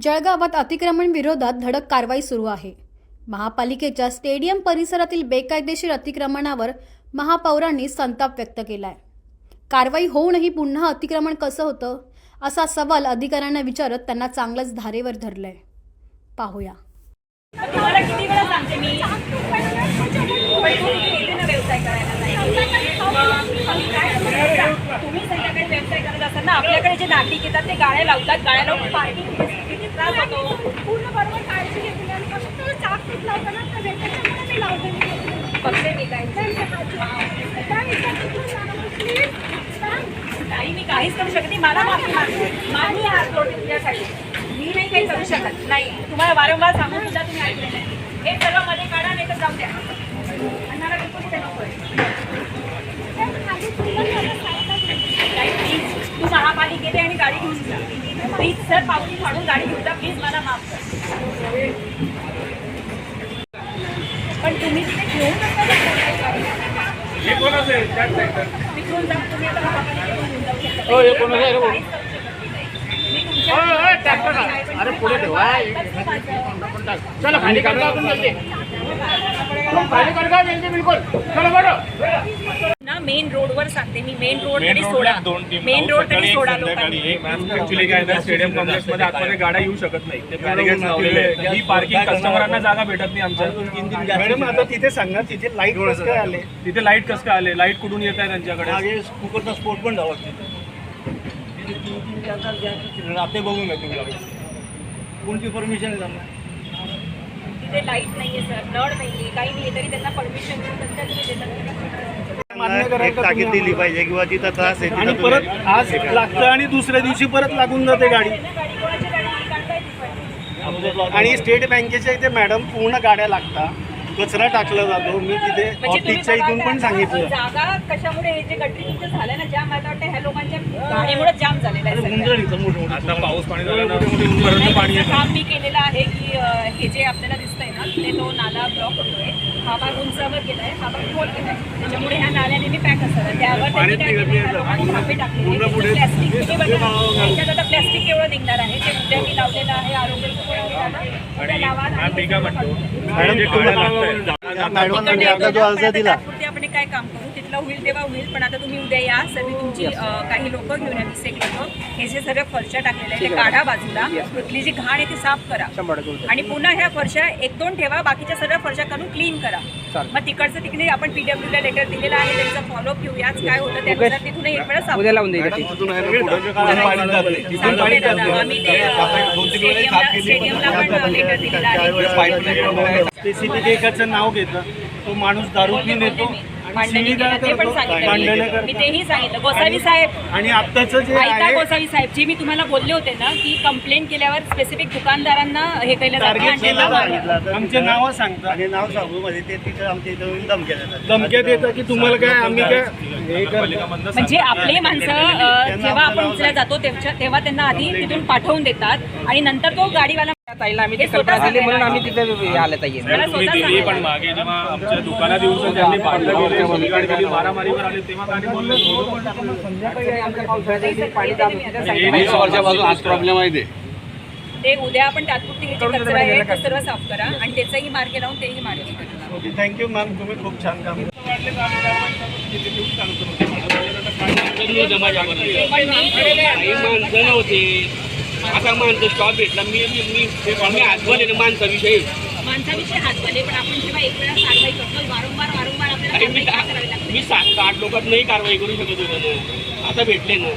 जळगावात अतिक्रमण विरोधात धडक कारवाई सुरू आहे। महापालिकेच्या स्टेडियम परिसरातील बेकायदेशीर अतिक्रमणावर महापौरांनी संताप व्यक्त केलाय। कारवाई होऊनही पुन्हा अतिक्रमण कसं होतं असा सवाल अधिकाऱ्यांना विचारत त्यांना चांगलंच धारेवर धरलंय। पाहूया। तुम्हाला किती वेळा सांगते मी व्यवसाय करायला तुम्ही संध्याकाळी व्यवसाय करत असताना आपल्याकडे जे नागरिक येतात ते गाड्या लावतात, गाड्या लावून पार्किंग किती त्रास होतो। पूर्ण बरोबर काळजी घेतली आणि फक्त चाक फूट लावताना त्याच्यामुळे मी लावते बघते मी काय नाही, मी काहीच करू शकत नाही। मला माफी मागणी हात जोडते तुझ्यासाठी, मी नाही काही करू शकत नाही। तुम्हाला वारंवार सांगून सुद्धा तुम्ही ऐकले नाही। हे सर्व मध्ये काढा, नाही तर जाऊ द्या। अन्नाला बिलकुल इथे नको आहे। प्लीज तू महापालिकेत आणि गाडी घेऊन जा प्लीज सर, पावती फाडून गाडी घेऊन जा प्लीज, मला माफ कर। पण तुम्ही तिथे घेऊन नका तिकडून जा तुम्ही आता महापालिकेतून घेऊन जाऊ शकता। अरे पुढे ठेवा, चलो खाली काढून आपण बोलते, खाली काढून बिलकुल चलो बरं ना। मेन रोडवर सांगते मी, मेन रोड तरी सोडा, मेन रोड तरी सोडा लोकांनी। ऍक्च्युअली काय ना, स्टेडियम कॉम्प्लेक्स मध्ये आतमध्ये गाड्या येऊ शकत नाही, ते बॅरिकेड लावलेले आहेत। ही पार्किंग कस्टमरांना जागा भेटत नाही आमच्या। मॅडम आता तिथे सांगा, तिथे लाईट कसं काय आले, तिथे लाईट कसं काय आले, लाईट कुठून येत आहे त्यांच्याकडे? मागे कुकरचा स्फोट पण धावत तिथे रात्री बघून घ्या तुम्ही, कोणती परमिशन आहे त्यांना? तिथे लाईट नाहीये सर, नळ नाहीये, काही नाही, तरी त्यांना परमिशन ताकीद दिली पाहिजे किंवा तिथं त्रास आहे आणि परत आज लागतं आणि दुसऱ्या दिवशी परत लागून जाते गाडी। आणि स्टेट बँकेच्या इथे मॅडम पूर्ण गाड्या लागतात, कचरा टाकला जातो। मी तिथे ऑफिसच्या इथून पण सांगितलं जागा कशामुळे हे जे गटरी तुमचं झालं ना जाम, मला वाटतं ह्या लोकांच्या गाडीमुळे जाम झालेलं आहे। आता पाऊस पाणी झाल्यानं पाणी येतं। काम मी केलेलं आहे की हे जे आपल्याला दिसतंय ना तिथे तो नाला ब्लॉक होतोय, हा भाग उंचावर गेलाय, हा भाग खोल गेलाय, त्याच्यामुळे ह्या नाल्याने मी पॅक असतात त्यावर त्यांनी काय केलं, थांबे टाकले प्लॅस्टिक। त्याच्यात आता प्लॅस्टिक केवढं निघणार आहे ते उद्या मी लावलेलं आहे। आरोग्य आपण काय काम करू तिथलं होईल तेव्हा होईल, पण आता तुम्ही उद्या या सर्व तुमची काही लोक घेऊन या, 20 एक लोक। हे जे सगळं फरशा टाकलेल्या आहे ते काढा बाजूला, तिथली जी घाण आहे ती साफ करा आणि पुन्हा ह्या फरशा 1-2 ठेवा, बाकीच्या सर्व फरशा करून क्लीन करा। मग तिकडचं तिकडे आपण पीडब्ल्यूला लेटर दिलेलं आहे, त्यांचा फॉलोअप घेऊया आज काय होतं त्यानुसार तिथून एक वेळा साफ आम्ही ते स्टेडियमला पण लेटर दिलेलं आहे। स्पेसिफिक एकाचं नाव घेतं, तो माणूस दारू पिऊन येतो, मी तेही सांगितलं गोसावी साहेब। आणि आत्ताचं जे ऐका गोसावी साहेब, जी मी तुम्हाला बोलले होते ना की कंप्लेंट केल्यावर स्पेसिफिक दुकानदारांना हे केलं जातं, आमचे नाव सांगतात आणि नाव सांगू मध्ये ते तिथे आमच्या इथं धमक्यात येतं की तुम्हाला काय आम्ही काय म्हणजे आपले माणसं जेव्हा आपण उचलला जातो तेव्हा त्यांना आधी तिथून पाठवून देतात आणि नंतर तो गाडीवाला ताईला आम्ही कल्पना दिली म्हणून आम्ही तिथे आले ताई। पण मागे जेव्हा आमच्या दुकानात येऊन त्यांनी पाडलं गेले, मारामारीवर आले, तेव्हा काय बोलले? आज प्रॉब्लेम आहे ते उद्या आपण तात्पुरती कचरा आहे तो सर्व साफ करा आणि त्याचाही मार्ग लावून तेही मार्ग करा। ओके, थँक्यू मॅम, तुम्ही खूप छान काम होते। आता माणसं स्टॉप भेटला, मी हातबल आहे माणसाविषयी हातबले, पण आपण जेव्हा एक वेळा कारवाई करतो वारंवार आपल्याला मी 7-8 लोकात नाही कारवाई करू शकत होतो, आता भेटले ना।